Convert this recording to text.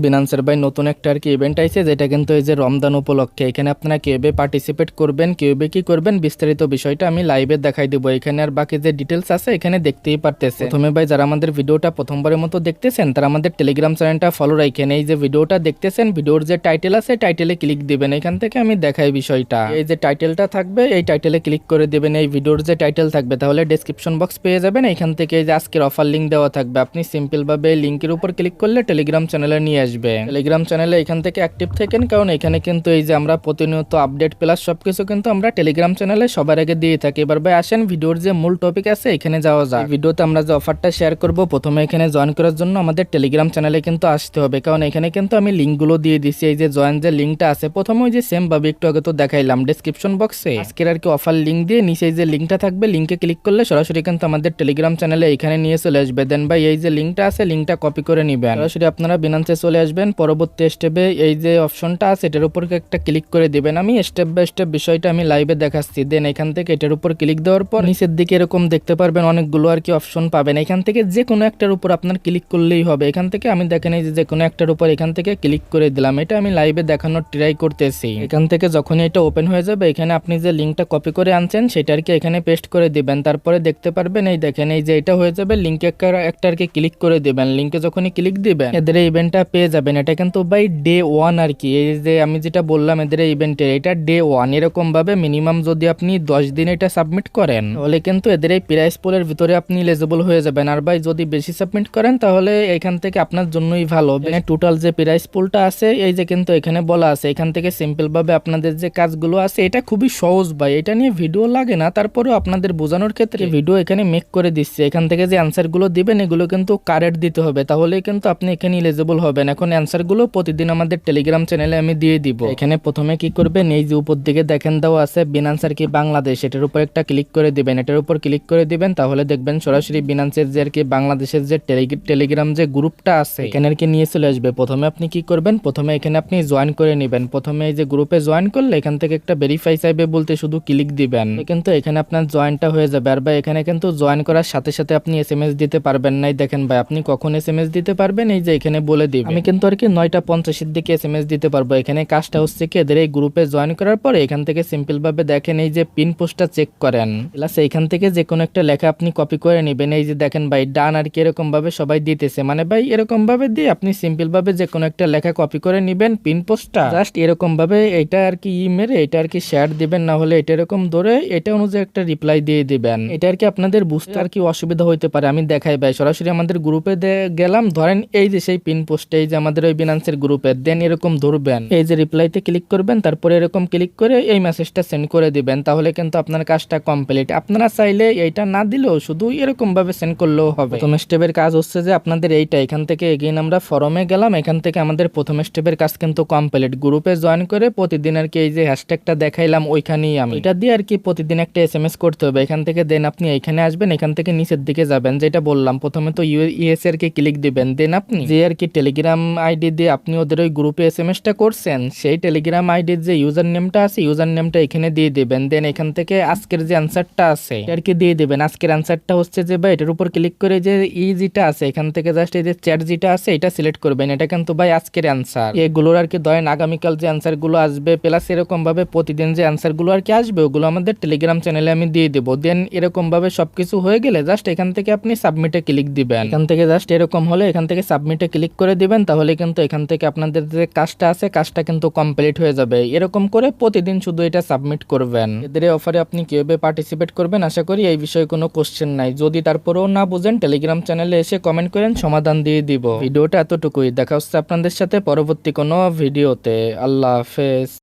বিনান্সের ভাই নতুন একটা আর কি ইভেন্ট আইছে, যেটা কিন্তু এই যে রমজান উপলক্ষে এখানে আপনারা কিভাবে পার্টিসিপেট করবেন, কিভাবে কি করবেন, বিস্তারিত বিষয়টা আমি লাইভে দেখাই দিব। এখানে আর বাকি যে ডিটেলস আছে এখানে দেখতেই পারতেছে। প্রথমে ভাই যারা আমাদের ভিডিওটা প্রথমবারের মতো দেখতেছেন তারা আমাদের টেলিগ্রাম চ্যানেলটা ফলো রাখেন। এই যে ভিডিওটা দেখতেছেন, ভিডিওর যে টাইটেল আছে টাইটেলে ক্লিক দিবেন। এখান থেকে আমি দেখাই বিষয়টা। এই যে টাইটেলটা থাকবে এই টাইটেলে ক্লিক করে দিবেন। এই ভিডিওর যে টাইটেল থাকবে তাহলে ডেসক্রিপশন বক্স পেয়ে যাবেন। এখান থেকে এই যে আজকের অফার লিঙ্ক দেওয়া থাকবে, আপনি সিম্পল ভাবে লিঙ্কের উপর ক্লিক করলে টেলিগ্রাম চ্যানেলে নিয়ে আসবে। টেলিগ্রাম চ্যানেলে এখান থেকে অ্যাক্টিভ থাকেন, কারণ এখানে কিন্তু এই যে আমরা প্রতিনিয়ত আপডেট প্লাস সবকিছু কিন্তু আমরা টেলিগ্রাম চ্যানেলে সবার আগে দিয়ে থাকি। এবার ভাই আসেন ভিডিওর যে মূল টপিক আছে এখানে যাওয়া যায়। ভিডিওতে আমরা যে অফারটা শেয়ার করব, প্রথমে এখানে জয়েন করার জন্য আমাদের টেলিগ্রাম চ্যানেলে কিন্তু আসতে হবে, কারণ এখানে কিন্তু আমি লিঙ্কগুলো দিয়ে দিছি। এই যে জয়েন যে লিঙ্কটা আছে প্রথমে ওই যে সেম ভাবে একটু আগে তো দেখাইলাম ডেসক্রিপশন বক্সে আজকের আর কি অফার লিঙ্ক দিয়ে নিচে যে লিঙ্কটা থাকবে লিঙ্কে ক্লিক করলে সরাসরি কিন্তু আমাদের টেলিগ্রাম চ্যানেলে এখানে নিয়ে চলে আসবে। দেন ভাই এই যে লিঙ্কটা আছে লিঙ্কটা কপি করে নিবেন, সরাসরি আপনারা বিনান্সে চলে আসবেন। পরবর্তী স্টেপে এই যে অপশনটা আছে এটার উপর একটা ক্লিক করে দিবেন। আমি স্টেপ বাই স্টেপ বিষয়টা আমি লাইভে দেখাচ্ছি। দেন এখান থেকে এটার উপর ক্লিক দেওয়ার পর নিচের দিকে এরকম দেখতে পারবেন অনেকগুলো আর কি অপশন পাবেন। এখান থেকে যে কোনো একটার উপর আপনার ক্লিক করলেই হবে। এখান থেকে আমি দেখেন এই যে কোনো একটার উপর এখান থেকে ক্লিক করে দিলাম। এটা আমি লাইভে দেখানোর ট্রাই করতেছি। এখান থেকে যখনই এটা ওপেন হয়ে যাবে এখানে আপনি যে লিঙ্কটা কপি করে আনছেন সেটা আর কি এখানে পেস্ট করে দিবেন। তারপরে দেখতে পারবেন এই দেখেন এই যে এটা হয়ে যাবে লিঙ্কে একটা আর কি ক্লিক করে দিবেন। লিঙ্কে যখনই ক্লিক দিবেন এদের ইভেন্টটা পেয়ে যাবেন। এটা কিন্তু ভাই ডে 1 আর কি, এই যে আমি যেটা বললাম এদের ইভেন্টের এটা ডে 1। এরকম ভাবে মিনিমাম যদি আপনি 10 দিন এটা সাবমিট করেন তাহলে কিন্তু এদের এই প্রাইস পুলের ভিতরে আপনি এলিজিবল হয়ে যাবেন। আর ভাই যদি বেশি সাবমিট করেন তাহলে এখান থেকে আপনার জন্যই ভালো। মানে টোটাল যে প্রাইস পুলটা আছে এই যে কিন্তু এখানে বলা আছে, এখান থেকে সিম্পল ভাবে আপনাদের যে কাজগুলো আছে এটা খুবই সহজ ভাই, এটা নিয়ে ভিডিও লাগে না, তারপরেও আপনাদের বোঝানোর ক্ষেত্রে ভিডিও এখানে মেক করে দিচ্ছে। এখান থেকে যে অ্যান্সার গুলো দিবেন এগুলো কিন্তু কারেক্ট দিতে হবে, তাহলেই কিন্তু আপনি এখানে এলিজিবল হবেন। এখন অ্যান্সার গুলো প্রতিদিন আমাদের টেলিগ্রাম চ্যানেলে আমি দিয়ে দিব। এখানে প্রথমে কি করবেন, এই যে উপর দিকে দেখেন দেওয়া আছে বিনান্স আর কি বাংলাদেশ, এটার উপর একটা ক্লিক করে দিবেন। এটার উপর ক্লিক করে দিবেন তাহলে দেখবেন সরাসরি বিনান্সের যে আর কি বাংলাদেশের যে টেলিগ্রাম যে গ্রুপটা আছে এখানে আর কি নিয়ে চলে আসবে। প্রথমে আপনি কি করবেন, প্রথমে এখানে আপনি জয়েন করে নেবেন। প্রথমে এই যে গ্রুপে জয়েন করলে এখান থেকে একটা ভেরিফাই চাইবে বলতে শুধু ক্লিক দিবেন, কিন্তু এখানে আপনার জয়েনটা হয়ে যাবে। আর ভাই এখানে কিন্তু জয়েন করার সাথে সাথে আপনি এসএমএস দিতে পারবেন নাই। দেখেন ভাই আপনি কখন এসএমএস দিতে পারবেন এই যে এখানে বলে দিবেন। আমি কিন্তু আর কি 9:50 দিকে এসএমএস দিতে পারবো। এখানে কাজটা হচ্ছে কি এদের এই গ্রুপে জয়েন করার পরে এখান থেকে সিম্পল ভাবে দেখেন এই যে পিন পোস্টটা চেক করেন, প্লাস এইখান থেকে যে কোনো একটা লেখা আপনি কপি করে নেবেন। এই যে দেখেন ভাই ডান আর কি এরকম ভাবে সবাই দিতেছে, মানে ভাই এরকম ভাবে দিয়ে আপনি সিম্পল ভাবে যে কোনো একটা লেখা কপি করে নেবেন পিন পোস্টটা, জাস্ট এরকম ভাবে এটা আর কি মেরে এটা আর কি শেয়ার দিবেন, না হলে এটা এরকম ধরে এটা অনুযায়ী একটা রিপ্লাই দিয়ে দিবেন। এটা আর কি আপনাদের বুঝতে আর কি অসুবিধা হইতে পারে, আমি দেখাই ভাই। সরাসরি আমাদের গ্রুপে গেলাম, ধরেন এই যে সেই পিন পোস্টে এই যে আমাদের ওই বিনান্সের গ্রুপে, দেন এরকম ধরবেন এই যে রিপ্লাইতে ক্লিক করবেন, তারপরে এরকম ক্লিক করে এই মেসেজটা সেন্ড করে দিবেন, তাহলে কিন্তু আপনার কাজটা কমপ্লিট। আপনারা চাইলে এইটা না দিলেও শুধু এরকম ভাবে সেন্ড করলেও হবে। প্রথম স্টেপের কাজ হচ্ছে যে আপনাদের এইটা, এখান থেকে এগেইন আমরা ফরমে গেলাম, এখান থেকে আমাদের প্রথম স্টেপের কাজ কিন্তু কমপ্লিট। গ্রুপে জয়েন করে প্রতিদিন আর কি এই যে হ্যাশট্যাগটা দেখাইলাম ওইখানেই আমি এটা দিয়ে আর কি প্রতিদিন একটা এসএমএস করতে হবে এখান থেকে। দেন আপনি এইখানে আসবেন, এখান থেকে নিচের দিকে যাবেন, যেটা বললাম প্রথমে তো ইউএস এর কি ক্লিক দিবেন। দেন আপনি যে আর কি টেলিগ্রাম আইডি দিয়ে আপনি ওদের ওই গ্রুপে এসএমএসটা করছেন সেই টেলিগ্রাম আইডির যে ইউজার নেমটা আছে ইউজার নেমটা এখানে দিয়ে দিবেন। দেন এখান থেকে আজকের যে অ্যান্সারটা আছে আর কি দিয়ে দিবেন। আজকের অ্যান্সারটা হচ্ছে যে ভাই এটার উপর ক্লিক করে যে যেটা আছে এখান থেকে জাস্ট এই যে চ্যাট যেটা আছে এটা সিলেক্ট করবেন। এটা কিন্তু ভাই আজকের অ্যান্সার, এগুলোর আর কি ধরেন আগামীকাল যে অ্যান্সার গুলো আসবে প্লাস এরকম ভাবে প্রতিদিন যে অ্যান্সার গুলো আর কি আসবে ওগুলো আমাদের টেলিগ্রাম চ্যানেলে আমি দিয়ে দেবো। দেন এরকম ভাবে সবকিছু হয়ে গেলে জাস্ট এখান থেকে আপনি সাবমিটে ক্লিক দিবেন। এখান থেকে জাস্ট এরকম হলে এখান থেকে সাবমিটে ক্লিক করে দিবেন, তাহলে কিন্তু এখান থেকে আপনাদের যে কাজটা আছে কাজটা কিন্তু কমপ্লিট হয়ে যাবে। এরকম করে প্রতিদিন শুধু এটা সাবমিট করবেন। এদের অফারে আপনি কিভাবে পার্টিসিপেট করবেন আশা করি এই বিষয়ে কোনো কোশ্চেন নাই। যদি তারপরেও না বুঝেন টেলিগ্রাম চ্যানেলে এসে কমেন্ট করেন, সমাধান দিয়ে দিব। ভিডিওটা এতটুকুই, দেখা হচ্ছে আপনাদের সাথে পরবর্তী কোনো ভিডিওতে। আল্লাহ হাফেজ।